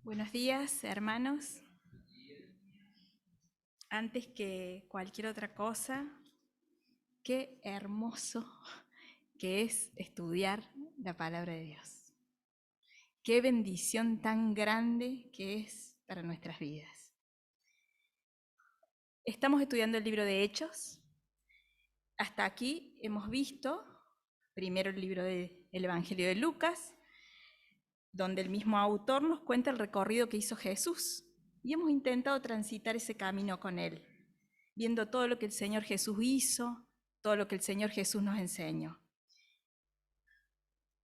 Buenos días, hermanos. Antes que cualquier otra cosa, qué hermoso que es estudiar la palabra de Dios. Qué bendición tan grande que es para nuestras vidas. Estamos estudiando el libro de Hechos. Hasta aquí hemos visto primero el libro del Evangelio de Lucas, donde el mismo autor nos cuenta el recorrido que hizo Jesús. Y hemos intentado transitar ese camino con él, viendo todo lo que el Señor Jesús hizo, todo lo que el Señor Jesús nos enseñó.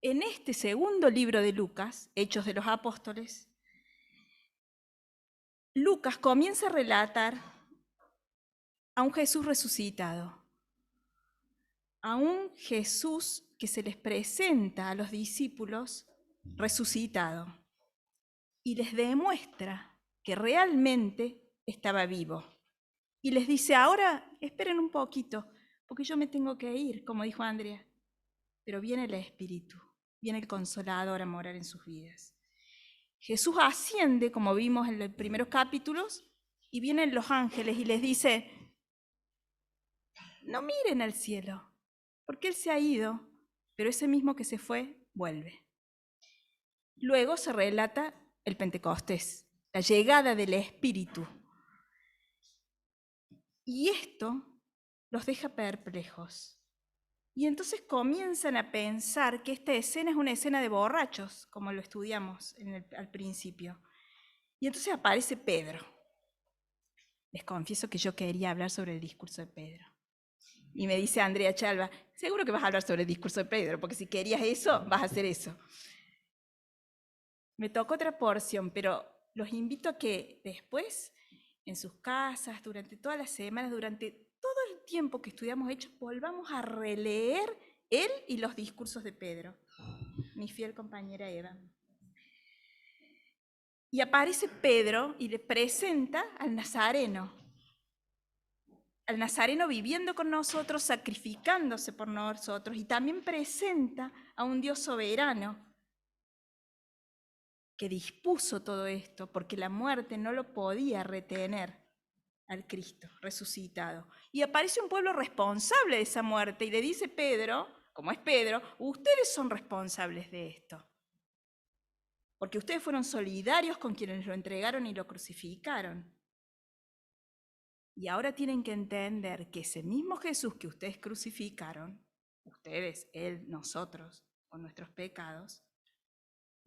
En este segundo libro de Lucas, Hechos de los Apóstoles, Lucas comienza a relatar a un Jesús resucitado, a un Jesús que se les presenta a los discípulos resucitado y les demuestra que realmente estaba vivo. Y les dice, ahora esperen un poquito, porque yo me tengo que ir, como dijo Andrea, pero viene el Espíritu, viene el Consolador a morar en sus vidas. Jesús asciende, como vimos en los primeros capítulos, y vienen los ángeles y les dice, no miren al cielo, porque Él se ha ido, pero ese mismo que se fue, vuelve. Luego se relata el Pentecostés, la llegada del Espíritu. Y esto los deja perplejos. Y entonces comienzan a pensar que esta escena es una escena de borrachos, como lo estudiamos al principio. Y entonces aparece Pedro. Les confieso que yo quería hablar sobre el discurso de Pedro. Y me dice Andrea Chalva, seguro que vas a hablar sobre el discurso de Pedro, porque si querías eso, vas a hacer eso. Me tocó otra porción, pero los invito a que después, en sus casas, durante todas las semanas, durante todo el tiempo que estudiamos Hechos, volvamos a releer él y los discursos de Pedro, mi fiel compañera Eva. Y aparece Pedro y le presenta al Nazareno viviendo con nosotros, sacrificándose por nosotros, y también presenta a un Dios soberano que dispuso todo esto, porque la muerte no lo podía retener al Cristo resucitado. Y aparece un pueblo responsable de esa muerte, y le dice Pedro, como es Pedro, ustedes son responsables de esto, porque ustedes fueron solidarios con quienes lo entregaron y lo crucificaron. Y ahora tienen que entender que ese mismo Jesús que ustedes crucificaron, ustedes, Él, nosotros, con nuestros pecados,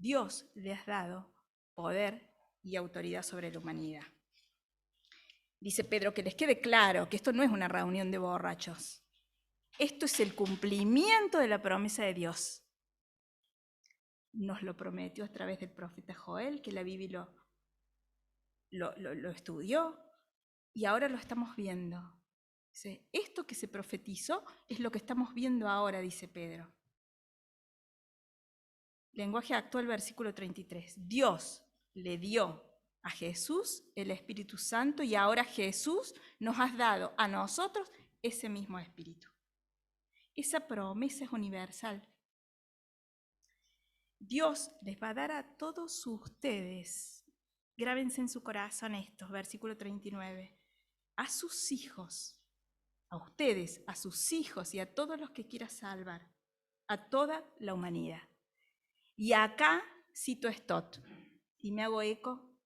Dios les ha dado poder y autoridad sobre la humanidad. Dice Pedro, que les quede claro que esto no es una reunión de borrachos. Esto es el cumplimiento de la promesa de Dios. Nos lo prometió a través del profeta Joel, que la Biblia lo estudió, y ahora lo estamos viendo. Dice, esto que se profetizó es lo que estamos viendo ahora, dice Pedro. Lenguaje actual, versículo 33. Dios le dio a Jesús el Espíritu Santo y ahora Jesús nos ha dado a nosotros ese mismo Espíritu. Esa promesa es universal. Dios les va a dar a todos ustedes, grábense en su corazón estos, versículo 39, a sus hijos, a ustedes, a sus hijos y a todos los que quiera salvar, a toda la humanidad. Y acá cito a Stott y me hago eco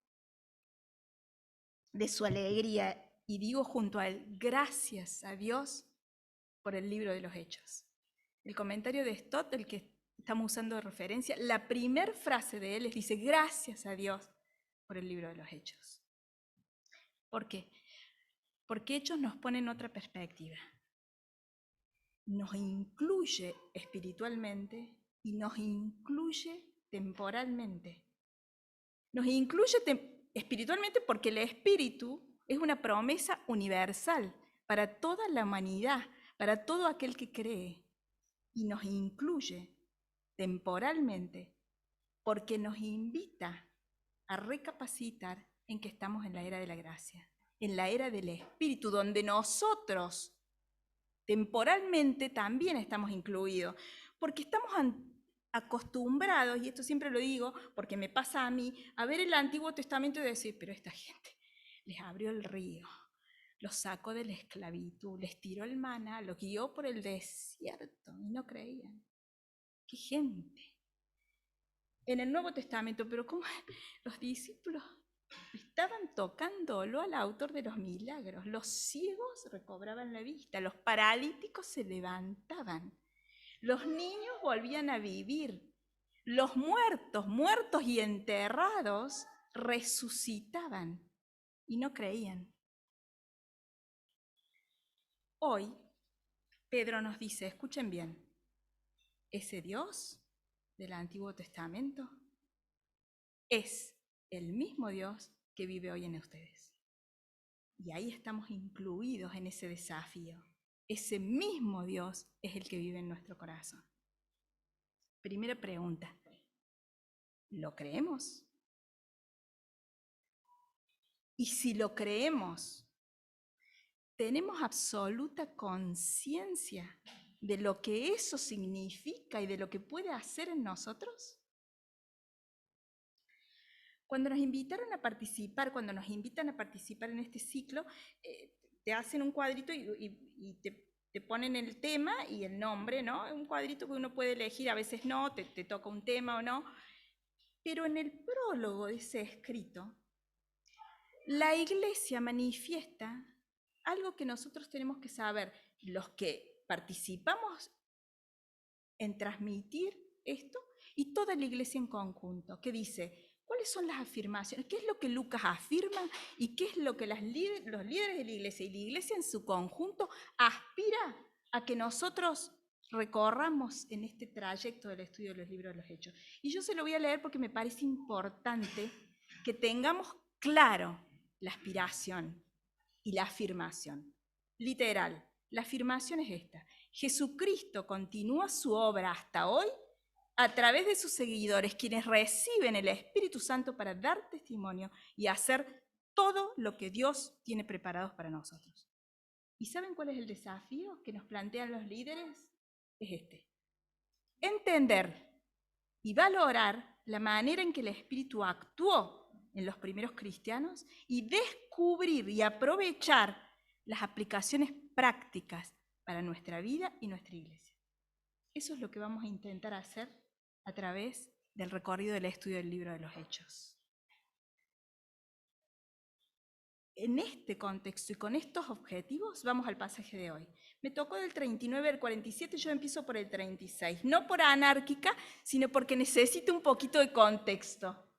de su alegría y digo junto a él, gracias a Dios por el libro de los Hechos. El comentario de Stott, el que estamos usando de referencia, la primera frase de él les dice, gracias a Dios por el libro de los Hechos. ¿Por qué? Porque Hechos nos pone en otra perspectiva. Nos incluye espiritualmente y nos incluye temporalmente. Nos incluye espiritualmente porque el Espíritu es una promesa universal para toda la humanidad, para todo aquel que cree. Y nos incluye temporalmente porque nos invita a recapacitar en que estamos en la era de la gracia, en la era del Espíritu, donde nosotros temporalmente también estamos incluidos, porque estamos acostumbrados, y esto siempre lo digo porque me pasa a mí, a ver el Antiguo Testamento y decir, pero esta gente les abrió el río, los sacó de la esclavitud, les tiró el maná, los guió por el desierto y no creían. ¡Qué gente! En el Nuevo Testamento, pero ¿cómo los discípulos estaban tocándolo al autor de los milagros? Los ciegos recobraban la vista, los paralíticos se levantaban, los niños volvían a vivir, los muertos y enterrados, resucitaban y no creían. Hoy, Pedro nos dice, escuchen bien, ese Dios del Antiguo Testamento es el mismo Dios que vive hoy en ustedes. Y ahí estamos incluidos en ese desafío. Ese mismo Dios es el que vive en nuestro corazón. Primera pregunta, ¿lo creemos? Y si lo creemos, ¿tenemos absoluta conciencia de lo que eso significa y de lo que puede hacer en nosotros? Cuando nos invitan a participar en este ciclo, te hacen un cuadrito y te ponen el tema y el nombre, ¿no? Un cuadrito que uno puede elegir, a veces no, te toca un tema o no. Pero en el prólogo de ese escrito, la Iglesia manifiesta algo que nosotros tenemos que saber, los que participamos en transmitir esto y toda la Iglesia en conjunto, que dice, ¿cuáles son las afirmaciones? ¿Qué es lo que Lucas afirma y qué es lo que los líderes de la Iglesia y la Iglesia en su conjunto aspira a que nosotros recorramos en este trayecto del estudio de los libros de los Hechos? Y yo se lo voy a leer porque me parece importante que tengamos claro la aspiración y la afirmación. Literal, la afirmación es esta: Jesucristo continúa su obra hasta hoy a través de sus seguidores, quienes reciben el Espíritu Santo para dar testimonio y hacer todo lo que Dios tiene preparados para nosotros. ¿Y saben cuál es el desafío que nos plantean los líderes? Es este: entender y valorar la manera en que el Espíritu actuó en los primeros cristianos y descubrir y aprovechar las aplicaciones prácticas para nuestra vida y nuestra iglesia. Eso es lo que vamos a intentar hacer a través del recorrido del estudio del libro de los Hechos. En este contexto y con estos objetivos vamos al pasaje de hoy. Me tocó del 39 al 47, yo empiezo por el 36. No por anárquica, sino porque necesito un poquito de contexto.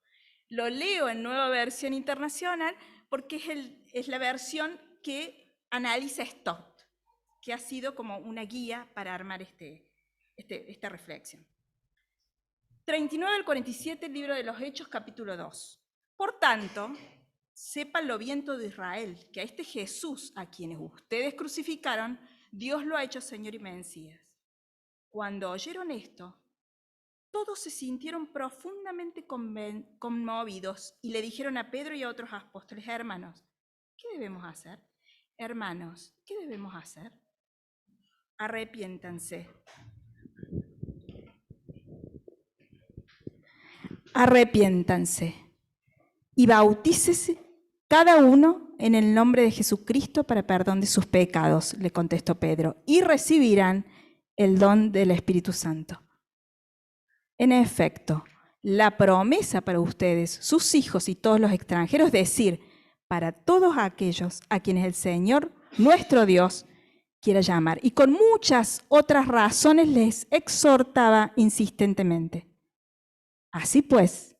Lo leo en Nueva Versión Internacional porque es la versión que analiza Stott, que ha sido como una guía para armar esta reflexión. 39 al 47, libro de los Hechos, capítulo 2. Por tanto, sépanlo bien todo Israel, que a este Jesús, a quienes ustedes crucificaron, Dios lo ha hecho Señor y Mesías. Cuando oyeron esto, todos se sintieron profundamente conmovidos y le dijeron a Pedro y a otros apóstoles: hermanos, ¿qué debemos hacer? Hermanos, ¿qué debemos hacer? Arrepiéntanse. Arrepiéntanse y bautícese cada uno en el nombre de Jesucristo para perdón de sus pecados, le contestó Pedro, y recibirán el don del Espíritu Santo. En efecto, la promesa para ustedes, sus hijos y todos los extranjeros, es decir, para todos aquellos a quienes el Señor, nuestro Dios, quiera llamar. Y con muchas otras razones les exhortaba insistentemente. Así pues,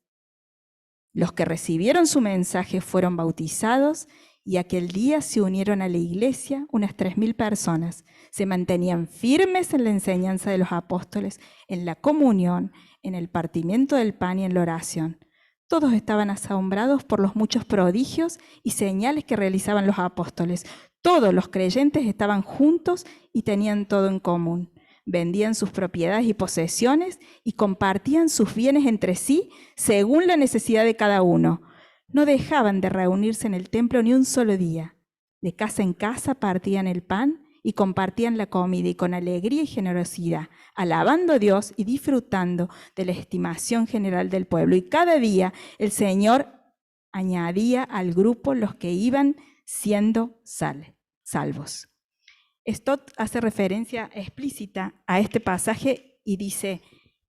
los que recibieron su mensaje fueron bautizados y aquel día se unieron a la iglesia unas 3.000 personas. Se mantenían firmes en la enseñanza de los apóstoles, en la comunión, en el partimiento del pan y en la oración. Todos estaban asombrados por los muchos prodigios y señales que realizaban los apóstoles. Todos los creyentes estaban juntos y tenían todo en común. Vendían sus propiedades y posesiones y compartían sus bienes entre sí según la necesidad de cada uno. No dejaban de reunirse en el templo ni un solo día. De casa en casa partían el pan y compartían la comida y con alegría y generosidad, alabando a Dios y disfrutando de la estimación general del pueblo. Y cada día el Señor añadía al grupo los que iban siendo salvos. Stott hace referencia explícita a este pasaje y dice,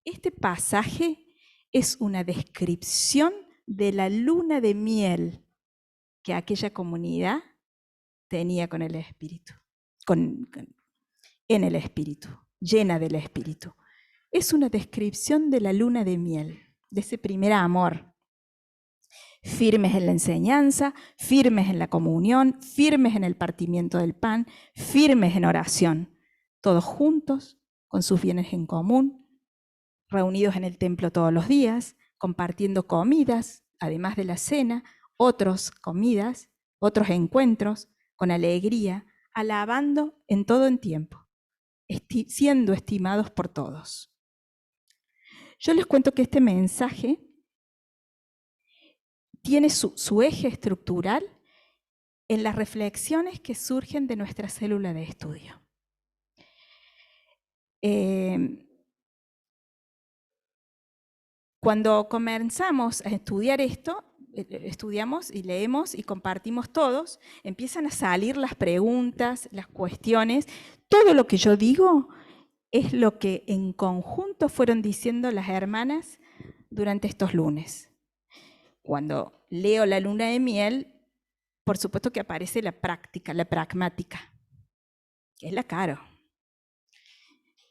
este pasaje es una descripción de la luna de miel que aquella comunidad tenía con el Espíritu, en el Espíritu, llena del Espíritu. Es una descripción de la luna de miel, de ese primer amor. Firmes en la enseñanza, firmes en la comunión, firmes en el partimiento del pan, firmes en oración, todos juntos, con sus bienes en común, reunidos en el templo todos los días, compartiendo comidas, además de la cena, otras comidas, otros encuentros, con alegría, alabando en todo el tiempo, siendo estimados por todos. Yo les cuento que este mensaje tiene su eje estructural en las reflexiones que surgen de nuestra célula de estudio. Cuando comenzamos a estudiar esto, estudiamos y leemos y compartimos todos, empiezan a salir las preguntas, las cuestiones. Todo lo que yo digo es lo que en conjunto fueron diciendo las hermanas durante estos lunes. Cuando leo la luna de miel, por supuesto que aparece la práctica, la pragmática, que es la Caro.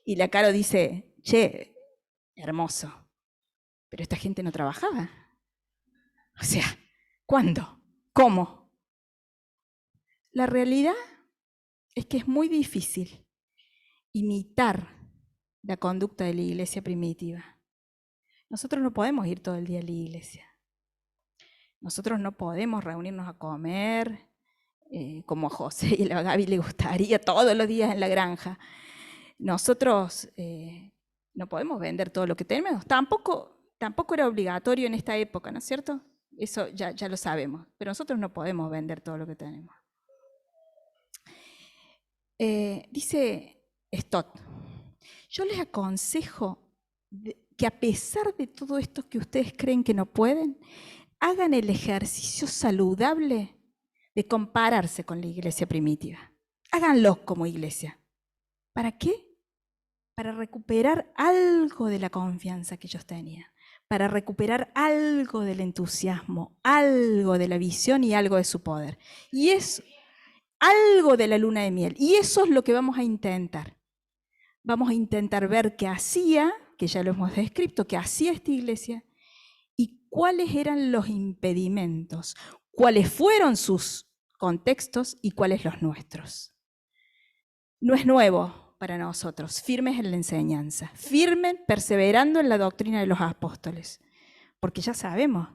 Y la Caro dice, che, hermoso, pero esta gente no trabajaba. O sea, ¿cuándo? ¿Cómo? La realidad es que es muy difícil imitar la conducta de la iglesia primitiva. Nosotros no podemos ir todo el día a la iglesia. Nosotros no podemos reunirnos a comer, como a José y a Gaby le gustaría todos los días en la granja. Nosotros no podemos vender todo lo que tenemos. Tampoco era obligatorio en esta época, ¿no es cierto? Eso ya lo sabemos, pero nosotros no podemos vender todo lo que tenemos. Dice Stott, yo les aconsejo que a pesar de todo esto que ustedes creen que no pueden, hagan el ejercicio saludable de compararse con la iglesia primitiva. Háganlo como iglesia. ¿Para qué? Para recuperar algo de la confianza que ellos tenían, para recuperar algo del entusiasmo, algo de la visión y algo de su poder. Y es algo de la luna de miel. Y eso es lo que vamos a intentar. Vamos a intentar ver qué hacía, que ya lo hemos descrito, qué hacía esta iglesia, y cuáles eran los impedimentos, cuáles fueron sus contextos y cuáles los nuestros. No es nuevo para nosotros, firmes en la enseñanza, firmes perseverando en la doctrina de los apóstoles, porque ya sabemos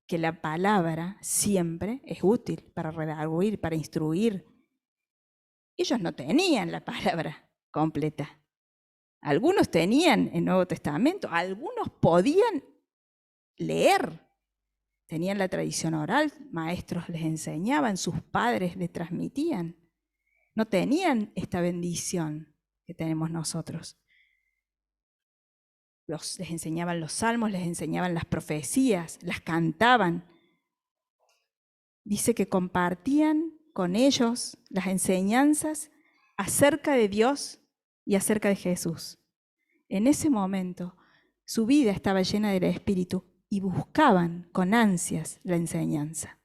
que la palabra siempre es útil para redarguir, para instruir. Ellos no tenían la palabra completa. Algunos tenían el Nuevo Testamento, algunos podían leer, tenían la tradición oral, maestros les enseñaban, sus padres les transmitían. No tenían esta bendición que tenemos nosotros. Les enseñaban los salmos, les enseñaban las profecías, las cantaban. Dice que compartían con ellos las enseñanzas acerca de Dios y acerca de Jesús. En ese momento, su vida estaba llena del Espíritu y buscaban con ansias la enseñanza.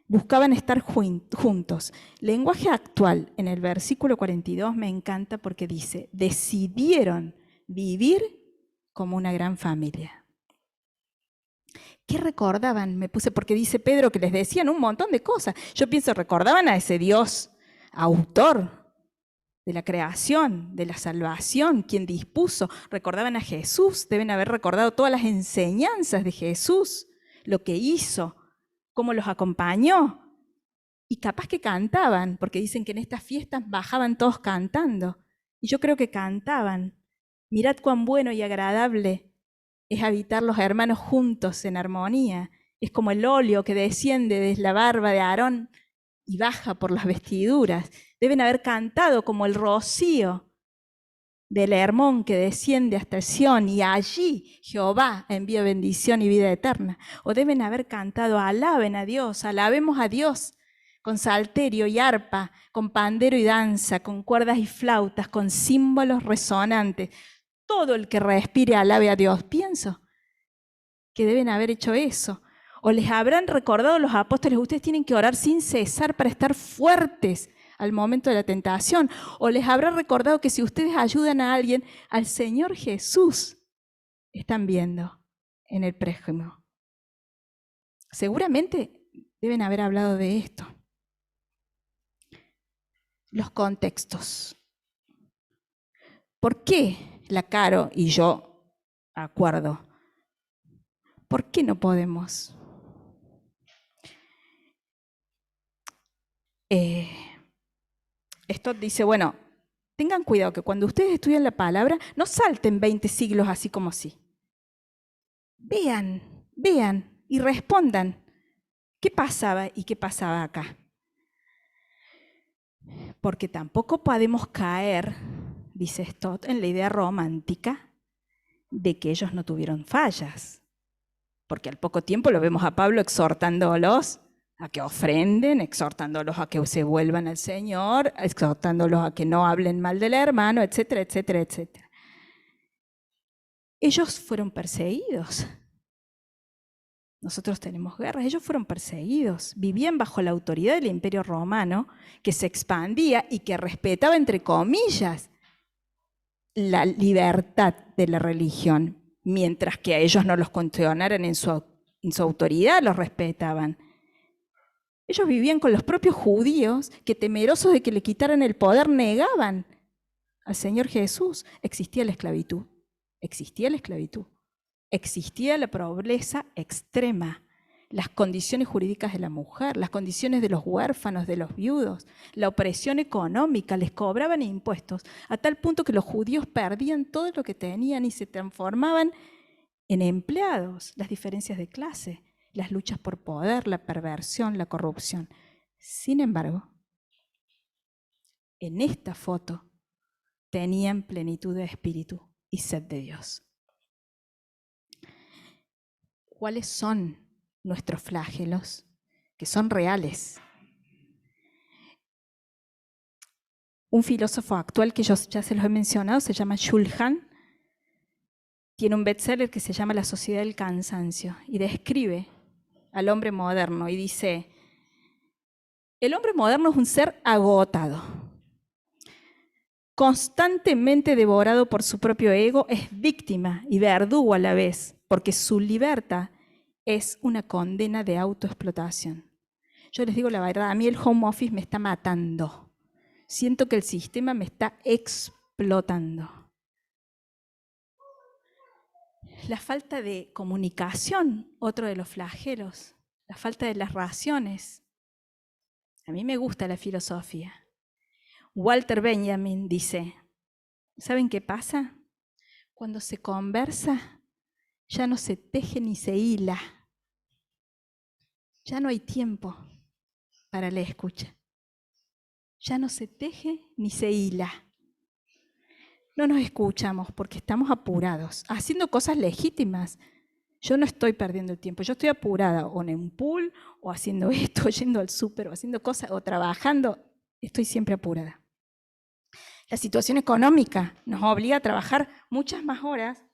Buscaban estar juntos. Lenguaje actual, en el versículo 42 me encanta porque dice, decidieron vivir como una gran familia. ¿Qué recordaban? Me puse, porque dice Pedro que les decían un montón de cosas. Yo pienso, recordaban a ese Dios autor de la creación, de la salvación, quien dispuso. Recordaban a Jesús, deben haber recordado todas las enseñanzas de Jesús, lo que hizo, cómo los acompañó. Y capaz que cantaban, porque dicen que en estas fiestas bajaban todos cantando. Y yo creo que cantaban. Mirad cuán bueno y agradable es habitar los hermanos juntos en armonía. Es como el óleo que desciende desde la barba de Aarón y baja por las vestiduras. Deben haber cantado como el rocío del Hermón que desciende hasta Sión, y allí Jehová envía bendición y vida eterna. O deben haber cantado, alaben a Dios, alabemos a Dios, con salterio y arpa, con pandero y danza, con cuerdas y flautas, con símbolos resonantes. Todo el que respire alabe a Dios. Pienso que deben haber hecho eso. O les habrán recordado los apóstoles, ustedes tienen que orar sin cesar para estar fuertes al momento de la tentación. O les habrá recordado que si ustedes ayudan a alguien, al Señor Jesús están viendo en el prójimo. Seguramente deben haber hablado de esto. Los contextos. ¿Por qué la Caro y yo acuerdo? ¿Por qué no podemos? Esto dice, bueno, tengan cuidado que cuando ustedes estudian la palabra, no salten 20 siglos así como así. Vean y respondan. ¿Qué pasaba y qué pasaba acá? Porque tampoco podemos caer, dice Stott, en la idea romántica de que ellos no tuvieron fallas. Porque al poco tiempo lo vemos a Pablo exhortándolos a que ofrenden, exhortándolos a que se vuelvan al Señor, exhortándolos a que no hablen mal del hermano, etcétera, etcétera, etcétera. Ellos fueron perseguidos. Nosotros tenemos guerras, ellos fueron perseguidos, vivían bajo la autoridad del Imperio Romano, que se expandía y que respetaba, entre comillas, la libertad de la religión, mientras que a ellos no los cuestionaran en su autoridad, los respetaban. Ellos vivían con los propios judíos que, temerosos de que le quitaran el poder, negaban al Señor Jesús. Existía la esclavitud, existía la esclavitud. Existía la pobreza extrema, las condiciones jurídicas de la mujer, las condiciones de los huérfanos, de los viudos, la opresión económica, les cobraban impuestos, a tal punto que los judíos perdían todo lo que tenían y se transformaban en empleados, las diferencias de clase, las luchas por poder, la perversión, la corrupción. Sin embargo, en esta foto tenían plenitud de espíritu y sed de Dios. ¿Cuáles son nuestros flagelos? Que son reales. Un filósofo actual que yo ya se los he mencionado se llama Shulhan. Tiene un bestseller que se llama La sociedad del cansancio y describe al hombre moderno y dice: el hombre moderno es un ser agotado, constantemente devorado por su propio ego, es víctima y verdugo a la vez, porque su libertad es una condena de autoexplotación. Yo les digo la verdad, a mí el home office me está matando. Siento que el sistema me está explotando. La falta de comunicación, otro de los flagelos, la falta de las raciones. A mí me gusta la filosofía. Walter Benjamin dice, ¿saben qué pasa? Cuando se conversa, ya no se teje ni se hila. Ya no hay tiempo para la escucha. Ya no se teje ni se hila. No nos escuchamos porque estamos apurados, haciendo cosas legítimas. Yo no estoy perdiendo el tiempo, yo estoy apurada, o en un pool, o haciendo esto, o yendo al súper, o haciendo cosas, o trabajando. Estoy siempre apurada. La situación económica nos obliga a trabajar muchas más horas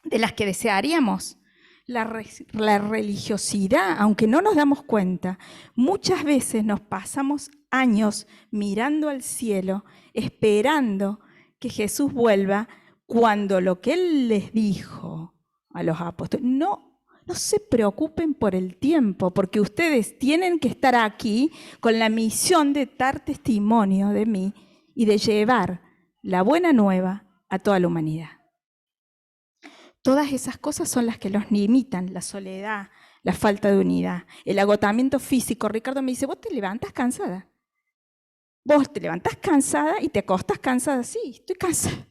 de las que desearíamos. La religiosidad, aunque no nos damos cuenta, muchas veces nos pasamos años mirando al cielo, esperando que Jesús vuelva, cuando lo que Él les dijo a los apóstoles, no se preocupen por el tiempo, porque ustedes tienen que estar aquí con la misión de dar testimonio de mí y de llevar la buena nueva a toda la humanidad. Todas esas cosas son las que los limitan, la soledad, la falta de unidad, el agotamiento físico. Ricardo me dice, ¿vos te levantás cansada? Vos te levantás cansada y te acostás cansada. Sí, estoy cansada.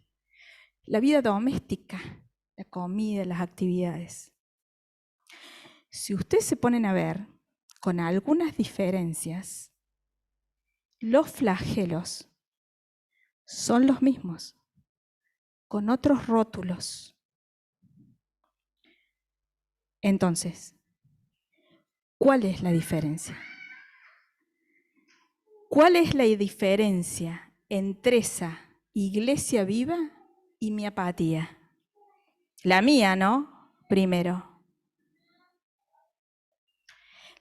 La vida doméstica, la comida, las actividades. Si ustedes se ponen a ver, con algunas diferencias, los flagelos son los mismos, con otros rótulos. Entonces, ¿cuál es la diferencia? ¿Cuál es la diferencia entre esa iglesia viva y mi apatía? La mía, ¿no? Primero.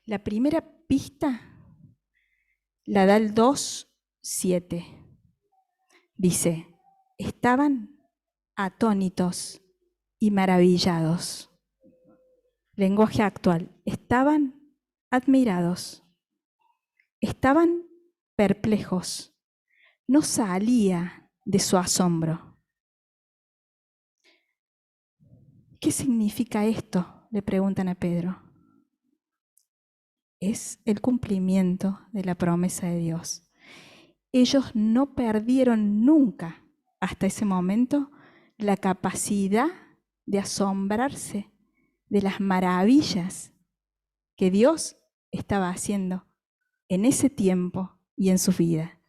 La primera pista la da el 2:7. Dice, estaban atónitos y maravillados. Lenguaje actual. Estaban admirados. Estaban perplejos. No salía de su asombro. ¿Qué significa esto?, le preguntan a Pedro. Es el cumplimiento de la promesa de Dios. Ellos no perdieron nunca, hasta ese momento, la capacidad de asombrarse de las maravillas que Dios estaba haciendo en ese tiempo y en su vida.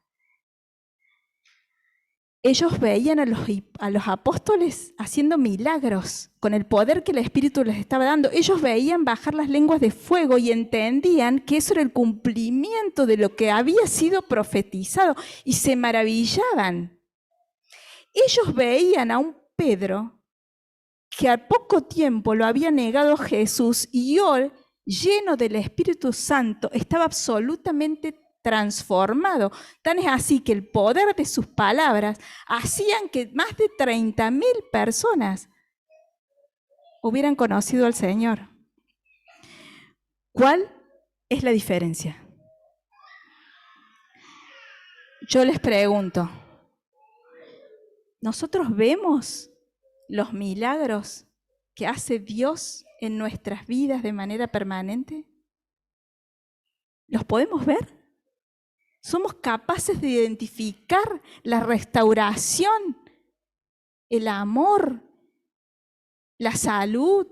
Ellos veían a los apóstoles haciendo milagros con el poder que el Espíritu les estaba dando. Ellos veían bajar las lenguas de fuego y entendían que eso era el cumplimiento de lo que había sido profetizado y se maravillaban. Ellos veían a un Pedro que al poco tiempo lo había negado Jesús y hoy, lleno del Espíritu Santo, estaba absolutamente transformado. Tan es así que el poder de sus palabras hacían que más de 30.000 personas hubieran conocido al Señor. ¿Cuál es la diferencia? Yo les pregunto, ¿nosotros vemos los milagros que hace Dios en nuestras vidas de manera permanente? ¿Los podemos ver? ¿Somos capaces de identificar la restauración, el amor, la salud,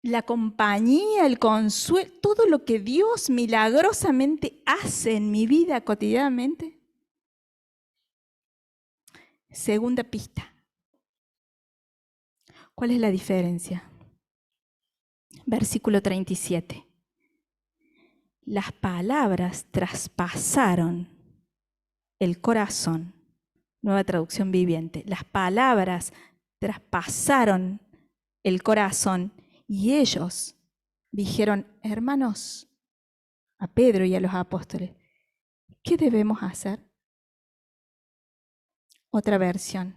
la compañía, el consuelo, todo lo que Dios milagrosamente hace en mi vida cotidianamente? Segunda pista. ¿Cuál es la diferencia? Versículo 37. Las palabras traspasaron el corazón. Nueva traducción viviente. Las palabras traspasaron el corazón y ellos dijeron, hermanos, a Pedro y a los apóstoles, ¿qué debemos hacer? Otra versión.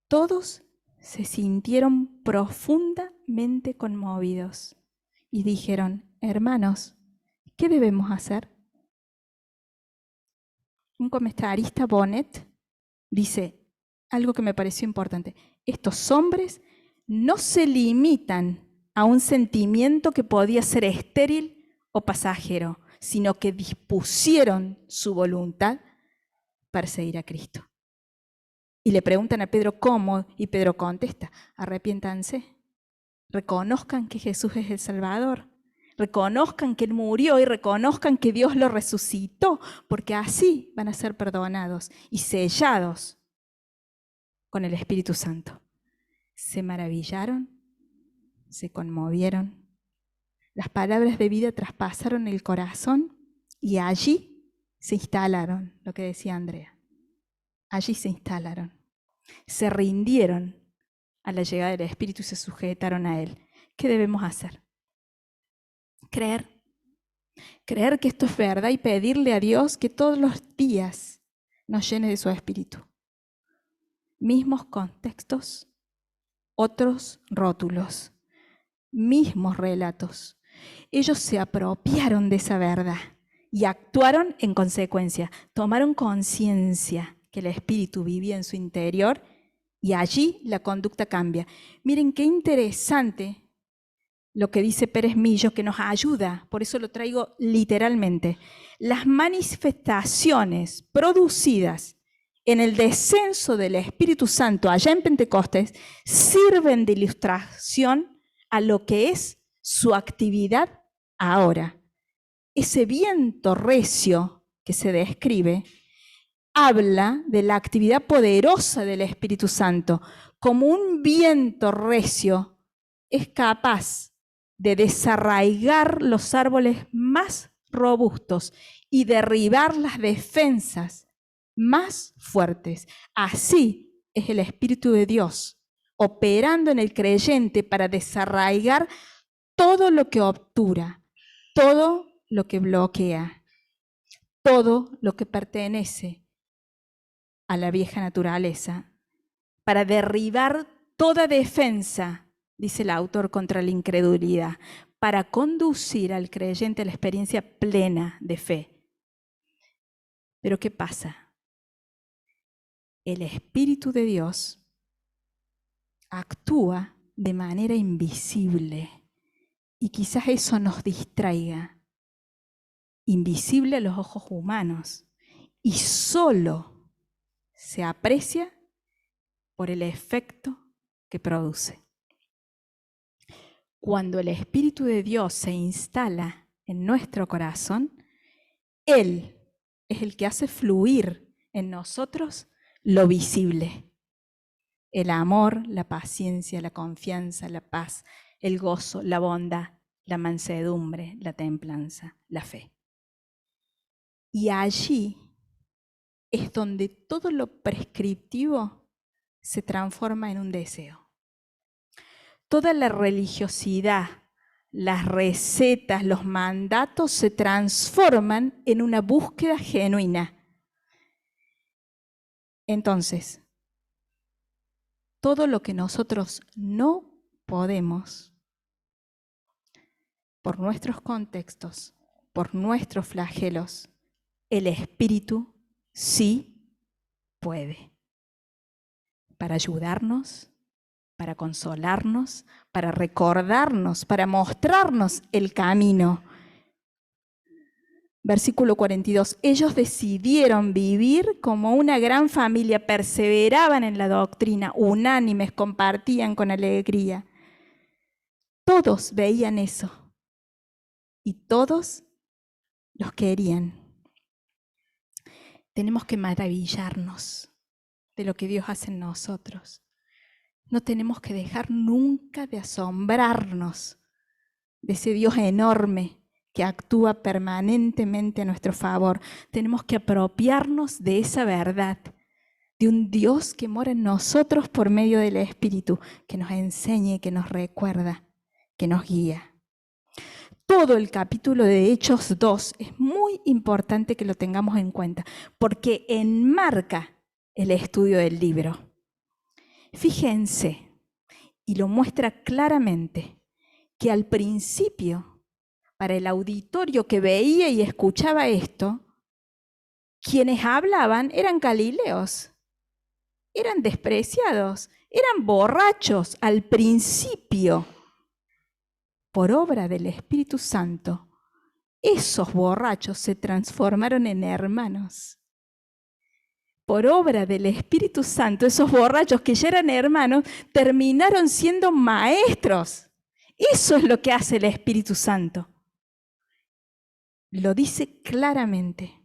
Todos se sintieron profundamente conmovidos y dijeron, hermanos, ¿qué debemos hacer? Un comentarista, Bonnet, dice algo que me pareció importante. Estos hombres no se limitan a un sentimiento que podía ser estéril o pasajero, sino que dispusieron su voluntad para seguir a Cristo. Y le preguntan a Pedro cómo, y Pedro contesta, arrepiéntanse, reconozcan que Jesús es el Salvador, reconozcan que Él murió y reconozcan que Dios lo resucitó, porque así van a ser perdonados y sellados con el Espíritu Santo. Se maravillaron, se conmovieron, las palabras de vida traspasaron el corazón y allí se instalaron, lo que decía Andrea. Allí se instalaron, se rindieron a la llegada del Espíritu y se sujetaron a Él. ¿Qué debemos hacer? Creer que esto es verdad y pedirle a Dios que todos los días nos llene de su Espíritu. Mismos contextos, otros rótulos, mismos relatos. Ellos se apropiaron de esa verdad y actuaron en consecuencia, tomaron conciencia que el Espíritu vivía en su interior y allí la conducta cambia. Miren qué interesante lo que dice Pérez Millo, que nos ayuda, por eso lo traigo literalmente. Las manifestaciones producidas en el descenso del Espíritu Santo allá en Pentecostés sirven de ilustración a lo que es su actividad ahora. ese viento recio que se describe habla de la actividad poderosa del Espíritu Santo. Como un viento recio es capaz de desarraigar los árboles más robustos y derribar las defensas más fuertes. Así es el Espíritu de Dios, operando en el creyente para desarraigar todo lo que obtura, todo lo que bloquea, todo lo que pertenece a la vieja naturaleza, para derribar toda defensa, dice el autor, contra la incredulidad, para conducir al creyente a la experiencia plena de fe. Pero ¿qué pasa? El Espíritu de Dios actúa de manera invisible y quizás eso nos distraiga. Invisible a los ojos humanos y solo se aprecia por el efecto que produce. Cuando el Espíritu de Dios se instala en nuestro corazón, Él es el que hace fluir en nosotros lo visible. El amor, la paciencia, la confianza, la paz, el gozo, la bondad, la mansedumbre, la templanza, la fe. Y allí es donde todo lo prescriptivo se transforma en un deseo. Toda la religiosidad, las recetas, los mandatos se transforman en una búsqueda genuina. Entonces, todo lo que nosotros no podemos, por nuestros contextos, por nuestros flagelos, el Espíritu sí puede. Para ayudarnos, para consolarnos, para recordarnos, para mostrarnos el camino. Versículo 42. Ellos decidieron vivir como una gran familia, perseveraban en la doctrina, unánimes, compartían con alegría. Todos veían eso y todos los querían. Tenemos que maravillarnos de lo que Dios hace en nosotros. No tenemos que dejar nunca de asombrarnos de ese Dios enorme que actúa permanentemente a nuestro favor. Tenemos que apropiarnos de esa verdad, de un Dios que mora en nosotros por medio del Espíritu, que nos enseñe, que nos recuerda, que nos guía. Todo el capítulo de Hechos 2 es muy importante que lo tengamos en cuenta, porque enmarca el estudio del libro. Fíjense, y lo muestra claramente, que al principio, para el auditorio que veía y escuchaba esto, quienes hablaban eran galileos, eran despreciados, eran borrachos al principio. Por obra del Espíritu Santo, esos borrachos se transformaron en hermanos. Por obra del Espíritu Santo, esos borrachos que ya eran hermanos, terminaron siendo maestros. Eso es lo que hace el Espíritu Santo. Lo dice claramente.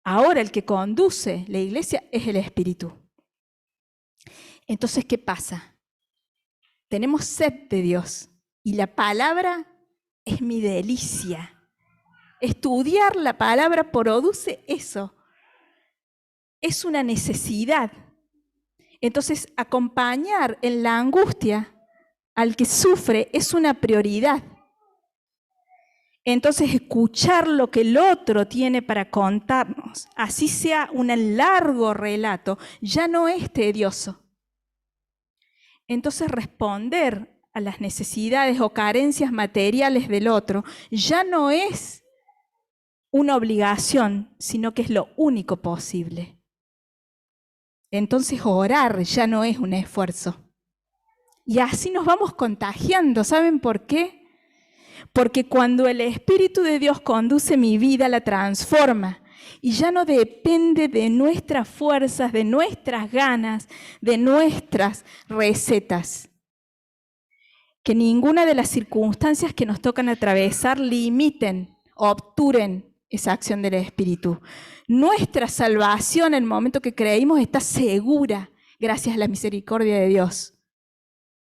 Ahora el que conduce la iglesia es el Espíritu. Entonces, ¿qué pasa? Tenemos sed de Dios y la palabra es mi delicia. Estudiar la palabra produce eso. Es una necesidad. Entonces, acompañar en la angustia al que sufre es una prioridad. Entonces, escuchar lo que el otro tiene para contarnos, así sea un largo relato, ya no es tedioso. Entonces, responder a las necesidades o carencias materiales del otro ya no es una obligación, sino que es lo único posible. Entonces orar ya no es un esfuerzo. Y así nos vamos contagiando. ¿Saben por qué? Porque cuando el Espíritu de Dios conduce mi vida, la transforma. Y ya no depende de nuestras fuerzas, de nuestras ganas, de nuestras recetas. Que ninguna de las circunstancias que nos tocan atravesar limiten o obturen esa acción del Espíritu. Nuestra salvación en el momento que creímos está segura gracias a la misericordia de Dios.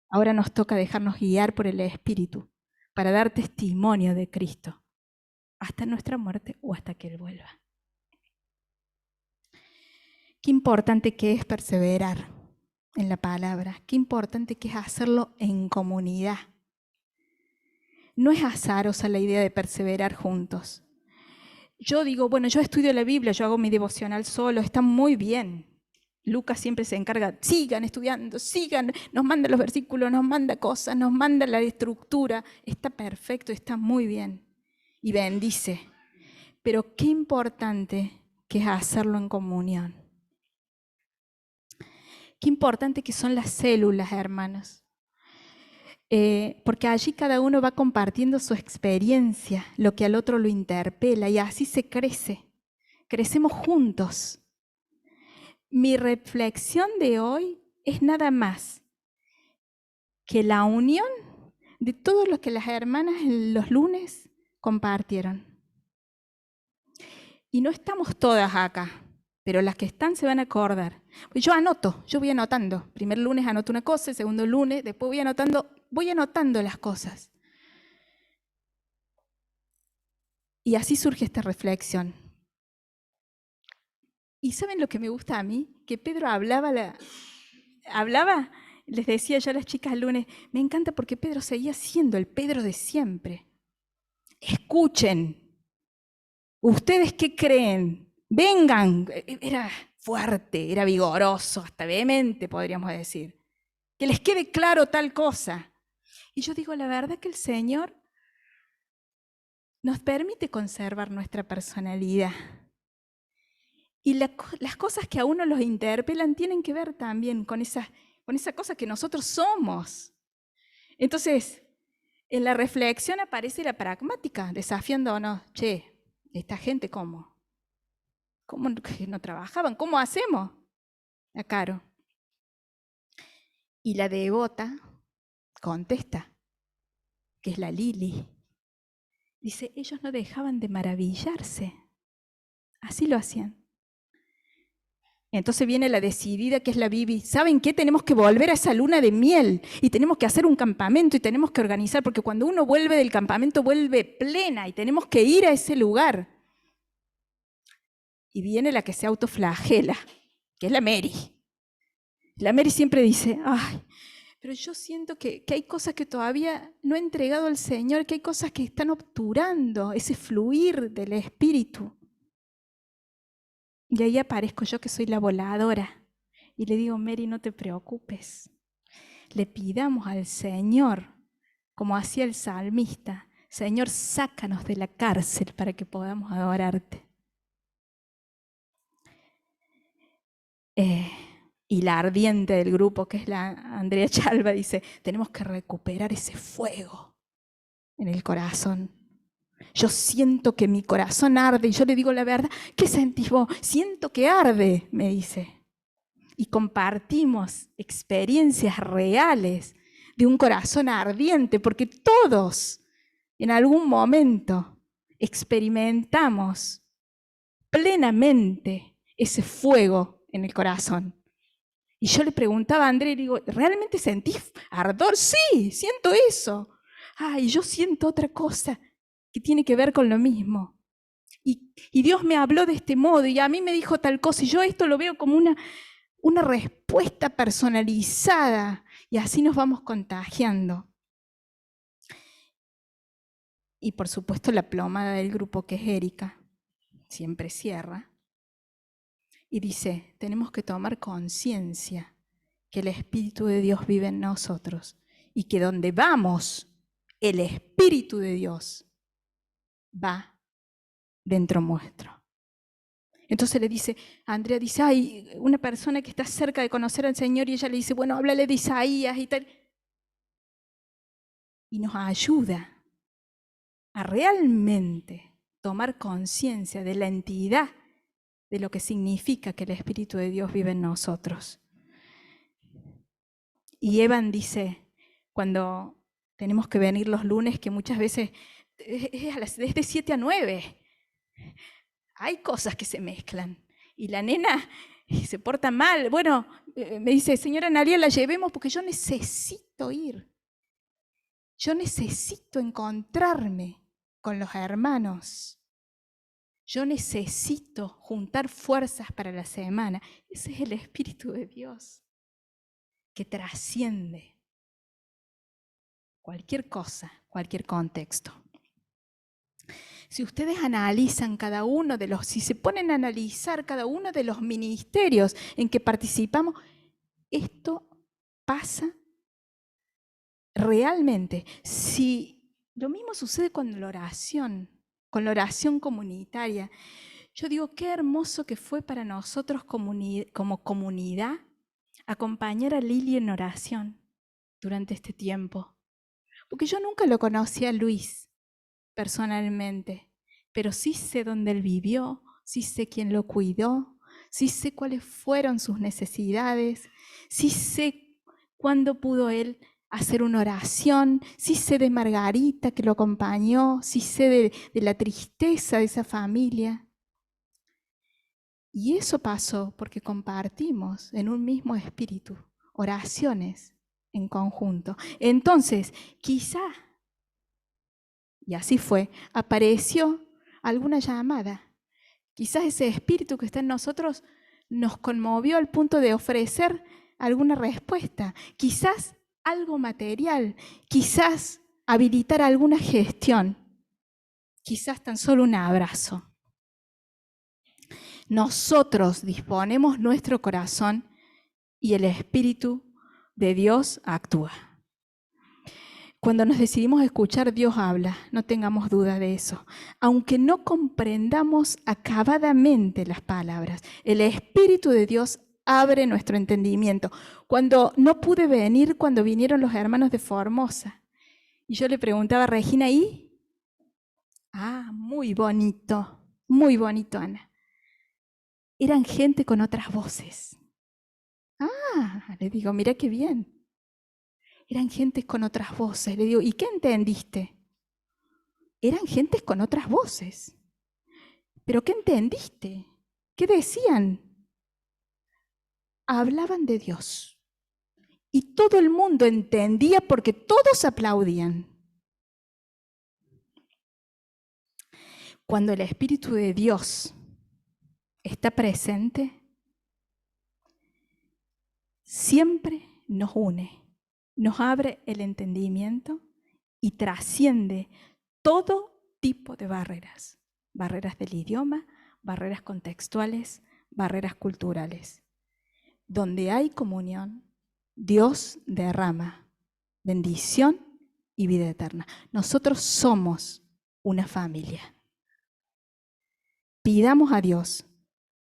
Ahora nos toca dejarnos guiar por el Espíritu para dar testimonio de Cristo hasta nuestra muerte o hasta que Él vuelva. Qué importante que es perseverar en la palabra, qué importante que es hacerlo en comunidad. No es azarosa la idea de perseverar juntos. Yo digo, bueno, yo estudio la Biblia, yo hago mi devocional solo, está muy bien. Lucas siempre se encarga, sigan estudiando, sigan, nos manda los versículos, nos manda cosas, nos manda la estructura. Está perfecto, está muy bien. Y bendice. Pero qué importante que es hacerlo en comunión. Qué importante que son las células, hermanos. Porque allí cada uno va compartiendo su experiencia, lo que al otro lo interpela, y así se crece. Crecemos juntos. Mi reflexión de hoy es nada más que la unión de todo lo que las hermanas los lunes compartieron. Y no estamos todas acá, pero las que están se van a acordar. Yo anoto, yo voy anotando. Primer lunes anoto una cosa, el segundo lunes, después voy anotando las cosas. Y así surge esta reflexión. ¿Y saben lo que me gusta a mí? Que Pedro hablaba, les decía yo a las chicas el lunes, me encanta porque Pedro seguía siendo el Pedro de siempre. Escuchen, ¿ustedes qué creen? Vengan, era fuerte, era vigoroso, hasta vehemente podríamos decir. Que les quede claro tal cosa. Y yo digo, la verdad que el Señor nos permite conservar nuestra personalidad. Y las cosas que a uno los interpelan tienen que ver también con esa cosa que nosotros somos. Entonces, en la reflexión aparece la pragmática, desafiándonos, che, esta gente ¿cómo? ¿Cómo no trabajaban? ¿Cómo hacemos? La Caro. Y la devota contesta, que es la Lili. Dice, ellos no dejaban de maravillarse. Así lo hacían. Entonces viene la decidida, que es la Bibi. ¿Saben qué? Tenemos que volver a esa luna de miel y tenemos que hacer un campamento y tenemos que organizar, porque cuando uno vuelve del campamento vuelve plena y tenemos que ir a ese lugar. Y viene la que se autoflagela, que es la Mary. La Mary siempre dice, ay, pero yo siento que hay cosas que todavía no he entregado al Señor, que hay cosas que están obturando ese fluir del Espíritu. Y ahí aparezco yo, que soy la voladora, y le digo, Mary, no te preocupes. Le pidamos al Señor, como hacía el salmista, Señor, sácanos de la cárcel para que podamos adorarte. Y la ardiente del grupo, que es la Andrea Chalva, dice, tenemos que recuperar ese fuego en el corazón. Yo siento que mi corazón arde, y yo le digo la verdad, ¿qué sentís vos? Siento que arde, me dice. Y compartimos experiencias reales de un corazón ardiente, porque todos en algún momento experimentamos plenamente ese fuego en el corazón. Y yo le preguntaba a André, y digo, ¿realmente sentís ardor? Sí, siento eso. Ay, yo siento otra cosa que tiene que ver con lo mismo. Y Dios me habló de este modo, y a mí me dijo tal cosa, y yo esto lo veo como una respuesta personalizada, y así nos vamos contagiando. Y por supuesto la plomada del grupo, que es Erika, siempre cierra, y dice, tenemos que tomar conciencia que el Espíritu de Dios vive en nosotros, y que donde vamos, el Espíritu de Dios va dentro nuestro. Entonces le dice, Andrea dice, hay una persona que está cerca de conocer al Señor, y ella le dice, bueno, háblale de Isaías y tal. Y nos ayuda a realmente tomar conciencia de la entidad de lo que significa que el Espíritu de Dios vive en nosotros. Y Evan dice, cuando tenemos que venir los lunes, que muchas veces es de 7 a 9. Hay cosas que se mezclan. Y la nena se porta mal. Bueno, me dice, señora Analia, la llevemos porque yo necesito ir. Yo necesito encontrarme con los hermanos. Yo necesito juntar fuerzas para la semana. Ese es el Espíritu de Dios que trasciende cualquier cosa, cualquier contexto. Si ustedes analizan si se ponen a analizar cada uno de los ministerios en que participamos, esto pasa realmente. Lo mismo sucede con la oración comunitaria. Yo digo, qué hermoso que fue para nosotros como comunidad acompañar a Lili en oración durante este tiempo. Porque yo nunca lo conocí a Luis personalmente, pero sí sé dónde él vivió, sí sé quién lo cuidó, sí sé cuáles fueron sus necesidades, sí sé cuándo pudo él hacer una oración, sí sé de Margarita que lo acompañó, sí sé de la tristeza de esa familia. Y eso pasó porque compartimos en un mismo espíritu oraciones en conjunto. Entonces, quizá, y así fue, apareció alguna llamada. Quizás ese espíritu que está en nosotros nos conmovió al punto de ofrecer alguna respuesta. Quizás algo material, quizás habilitar alguna gestión, quizás tan solo un abrazo. Nosotros disponemos nuestro corazón y el Espíritu de Dios actúa. Cuando nos decidimos a escuchar, Dios habla, no tengamos duda de eso. Aunque no comprendamos acabadamente las palabras, el Espíritu de Dios abre nuestro entendimiento. Cuando no pude venir, cuando vinieron los hermanos de Formosa, y yo le preguntaba a Regina, ¿y? Muy bonito, Ana. Eran gente con otras voces. Le digo, mira qué bien. Eran gentes con otras voces. Le digo, ¿y qué entendiste? Eran gentes con otras voces. ¿Pero qué entendiste? ¿Qué decían? Hablaban de Dios. Y todo el mundo entendía porque todos aplaudían. Cuando el Espíritu de Dios está presente, siempre nos une, nos abre el entendimiento y trasciende todo tipo de barreras. Barreras del idioma, barreras contextuales, barreras culturales. Donde hay comunión, Dios derrama bendición y vida eterna. Nosotros somos una familia. Pidamos a Dios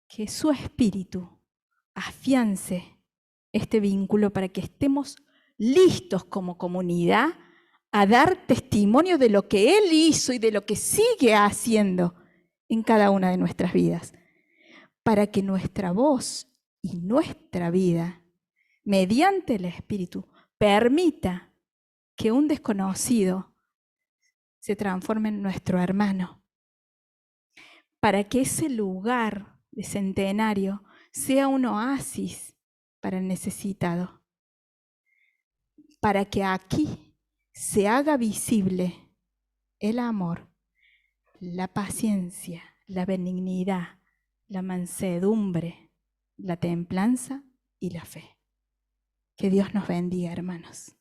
que su Espíritu afiance este vínculo para que estemos listos como comunidad a dar testimonio de lo que Él hizo y de lo que sigue haciendo en cada una de nuestras vidas, para que nuestra voz y nuestra vida, mediante el Espíritu, permita que un desconocido se transforme en nuestro hermano, para que ese lugar de Centenario sea un oasis para el necesitado, para que aquí se haga visible el amor, la paciencia, la benignidad, la mansedumbre, la templanza y la fe. Que Dios nos bendiga, hermanos.